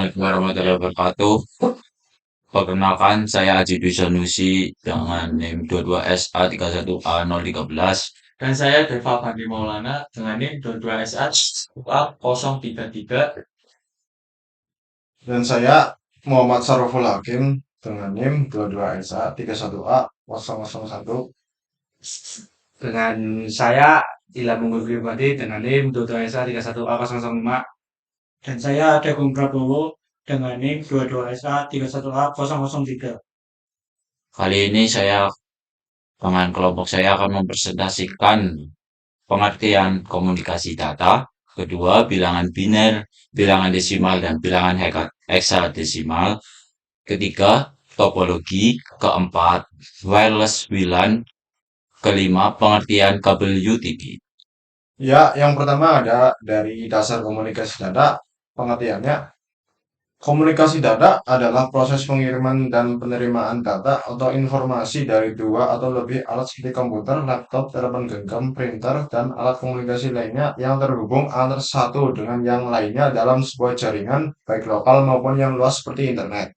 Assalamualaikum warahmatullahi wabarakatuh. Perkenalkan, saya Aji Dwi Sanusi dengan NIM 22SA31A013. Dan saya Deva Fandi Maulana dengan NIM 22SA A033. Dan saya Muhammad Saroful Hakim dengan NIM 22SA31A001. Dengan saya Ilham Unggul Pribadi dengan NIM 22SA31A005. Dan saya Degung Prabowo dengan NIM 22SA31A003. Kali ini dengan kelompok saya akan mempresentasikan pengertian komunikasi data, kedua bilangan biner, bilangan desimal, dan bilangan heksadesimal, ketiga topologi, keempat wireless WLAN, kelima pengertian kabel UTP. Ya, yang pertama ada dari dasar komunikasi data. Pengertiannya, komunikasi data adalah proses pengiriman dan penerimaan data atau informasi dari dua atau lebih alat seperti komputer, laptop, telepon genggam, printer, dan alat komunikasi lainnya yang terhubung antar satu dengan yang lainnya dalam sebuah jaringan, baik lokal maupun yang luas seperti internet.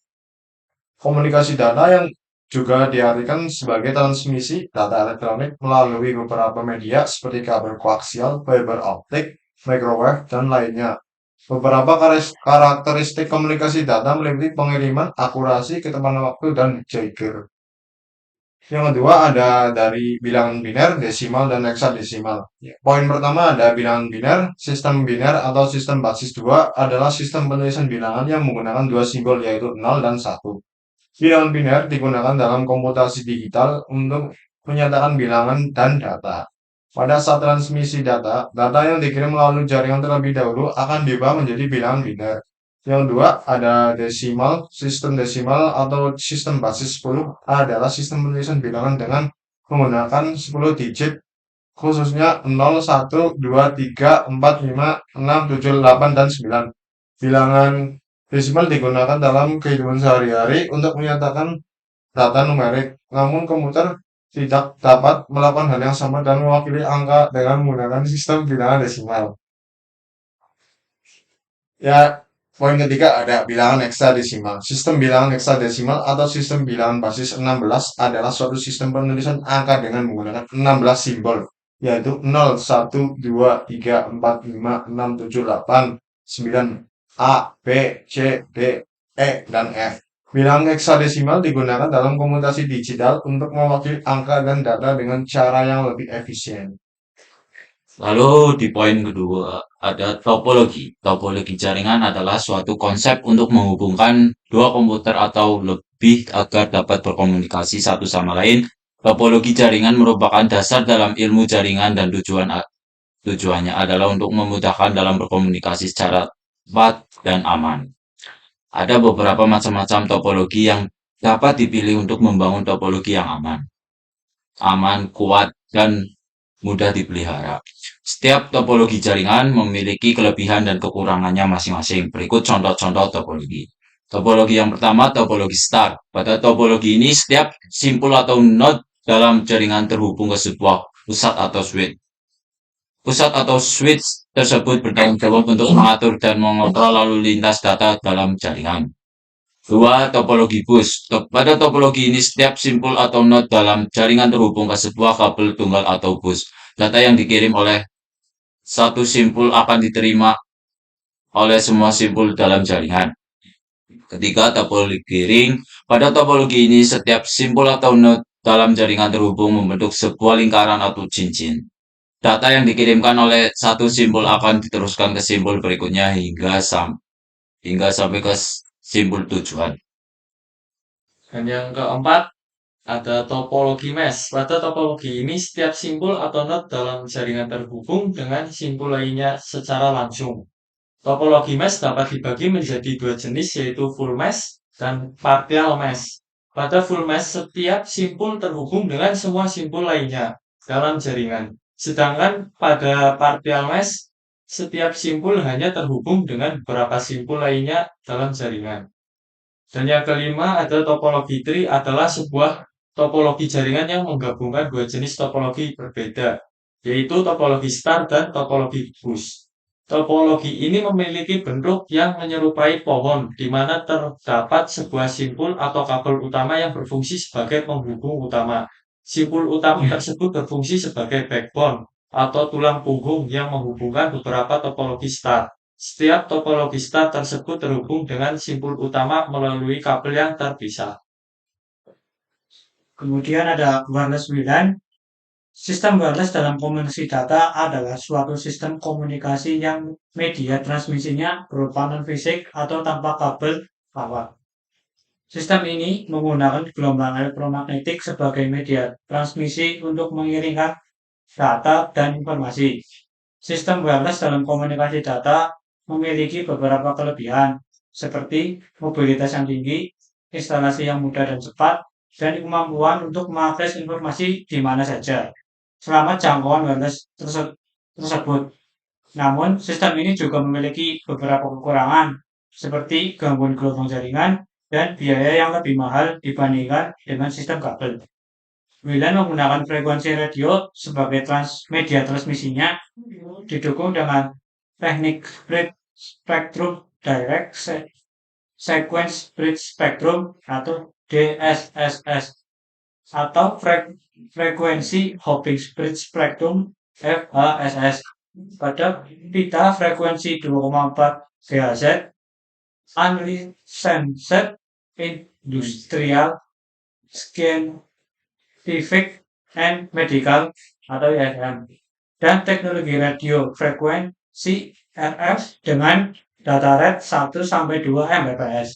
Komunikasi data yang juga diartikan sebagai transmisi data elektronik melalui beberapa media seperti kabel koaksial, fiber optik, microwave, dan lainnya. Beberapa karakteristik komunikasi data meliputi pengiriman, akurasi, ketepatan waktu, dan jagger. Yang kedua ada dari bilangan biner, desimal, dan heksadesimal. Poin pertama ada bilangan biner. Sistem biner atau sistem basis 2 adalah sistem penulisan bilangan yang menggunakan dua simbol yaitu 0 dan 1. Bilangan biner digunakan dalam komputasi digital untuk menyatakan bilangan dan data. Pada saat transmisi data, data yang dikirim melalui jaringan terlebih dahulu akan diubah menjadi bilangan biner. Yang kedua, ada desimal. Sistem desimal atau sistem basis 10 adalah sistem penulisan bilangan dengan menggunakan 10 digit, khususnya 0, 1, 2, 3, 4, 5, 6, 7, 8, dan 9. Bilangan desimal digunakan dalam kehidupan sehari-hari untuk menyatakan data numerik, namun komputer tidak dapat melakukan hal yang sama dan mewakili angka dengan menggunakan sistem bilangan desimal. Ya, poin ketiga ada bilangan heksadesimal. Sistem bilangan heksadesimal atau sistem bilangan basis 16 adalah suatu sistem penulisan angka dengan menggunakan 16 simbol, yaitu 0, 1, 2, 3, 4, 5, 6, 7, 8, 9, A, B, C, D, E, dan F. Bilangan heksadesimal digunakan dalam komputasi digital untuk mewakili angka dan data dengan cara yang lebih efisien. Lalu di poin kedua ada topologi. Topologi jaringan adalah suatu konsep untuk menghubungkan dua komputer atau lebih agar dapat berkomunikasi satu sama lain. Topologi jaringan merupakan dasar dalam ilmu jaringan dan tujuannya adalah untuk memudahkan dalam berkomunikasi secara cepat dan aman. Ada beberapa macam-macam topologi yang dapat dipilih untuk membangun topologi yang aman, kuat, dan mudah dipelihara. Setiap topologi jaringan memiliki kelebihan dan kekurangannya masing-masing. Berikut contoh-contoh topologi. Topologi yang pertama, topologi star. Pada topologi ini, setiap simpul atau node dalam jaringan terhubung ke sebuah pusat atau switch. Pusat atau switch tersebut bertanggung jawab untuk mengatur dan mengontrol lalu lintas data dalam jaringan. Dua, topologi bus. Pada topologi ini, setiap simpul atau node dalam jaringan terhubung ke sebuah kabel tunggal atau bus. Data yang dikirim oleh satu simpul akan diterima oleh semua simpul dalam jaringan. Ketiga, topologi ring. Pada topologi ini, setiap simpul atau node dalam jaringan terhubung membentuk sebuah lingkaran atau cincin. Data yang dikirimkan oleh satu simpul akan diteruskan ke simpul berikutnya hingga sampai ke simpul tujuan. Dan yang keempat, ada topologi mesh. Pada topologi ini, setiap simpul atau node dalam jaringan terhubung dengan simpul lainnya secara langsung. Topologi mesh dapat dibagi menjadi dua jenis, yaitu full mesh dan partial mesh. Pada full mesh, setiap simpul terhubung dengan semua simpul lainnya dalam jaringan. Sedangkan pada partial mesh, setiap simpul hanya terhubung dengan beberapa simpul lainnya dalam jaringan. Dan yang kelima ada topologi tree, adalah sebuah topologi jaringan yang menggabungkan dua jenis topologi berbeda, yaitu topologi star dan topologi bus. Topologi ini memiliki bentuk yang menyerupai pohon, di mana terdapat sebuah simpul atau kabel utama yang berfungsi sebagai penghubung utama. Simpul utama tersebut berfungsi sebagai backbone atau tulang punggung yang menghubungkan beberapa topologi star. Setiap topologi star tersebut terhubung dengan simpul utama melalui kabel yang terpisah. Kemudian ada wireless WLAN. Sistem wireless dalam komunikasi data adalah suatu sistem komunikasi yang media transmisinya berupa non-fisik atau tanpa kabel kawat. Sistem ini menggunakan gelombang elektromagnetik sebagai media transmisi untuk mengirimkan data dan informasi. Sistem wireless dalam komunikasi data memiliki beberapa kelebihan, seperti mobilitas yang tinggi, instalasi yang mudah dan cepat, dan kemampuan untuk mengakses informasi di mana saja selama jangkauan wireless tersebut. Namun, sistem ini juga memiliki beberapa kekurangan, seperti gangguan gelombang jaringan dan biaya yang lebih mahal dibandingkan dengan sistem kabel. WLAN menggunakan frekuensi radio sebagai media transmisinya, didukung dengan teknik Bridge Spectrum Direct Sequence Bridge Spectrum atau DSSS atau frekuensi Hopping Bridge Spectrum FHSS. Pada pita frekuensi 2,4 GHz, Unlicensed Industrial Scientific and Medical atau ISM, dan teknologi radio frekuensi RF dengan data rate 1-2 Mbps.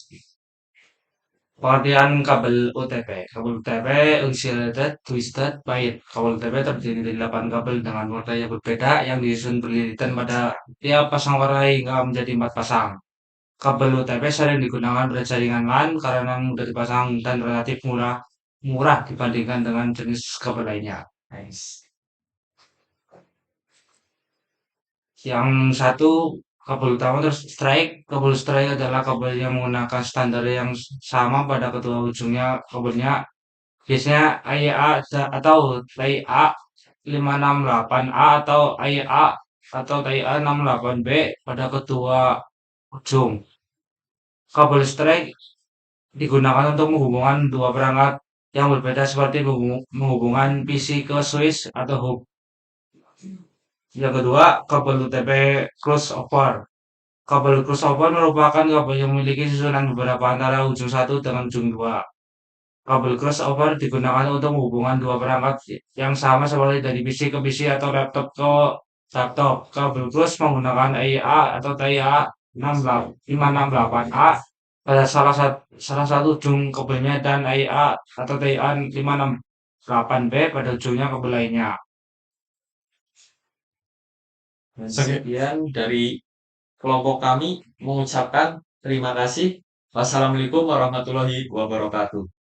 Pengertian kabel UTP. Kabel UTP Insulated Twisted Pair. Kabel UTP terdiri dari 8 kabel dengan warna yang berbeda yang disusun berlilitan pada tiap pasang warna hingga menjadi 4 pasang. Kabel UTP sering digunakan pada jaringan LAN karena mudah dipasang dan relatif murah dibandingkan dengan jenis kabel lainnya. Nice. Yang satu kabel utama terus strike. Kabel strike adalah kabel yang menggunakan standar yang sama pada kedua ujungnya kabelnya. Biasanya AIA atau TIA 568A atau AIA atau TIA 68B pada kedua ujung. Kabel strike digunakan untuk menghubungkan dua perangkat yang berbeda seperti menghubungkan PC ke switch atau hub. Yang kedua, kabel UTP crossover. Kabel crossover merupakan kabel yang memiliki susunan beberapa antara ujung satu dengan ujung dua. Kabel crossover digunakan untuk menghubungkan dua perangkat yang sama seperti dari PC ke PC atau laptop ke laptop. Kabel cross menggunakan AIA atau TIA 568A pada salah satu ujung kabelnya dan AIA atau TIA 568B pada ujungnya kabel lainnya. Sekian dari kelompok kami mengucapkan terima kasih. Wassalamualaikum warahmatullahi wabarakatuh.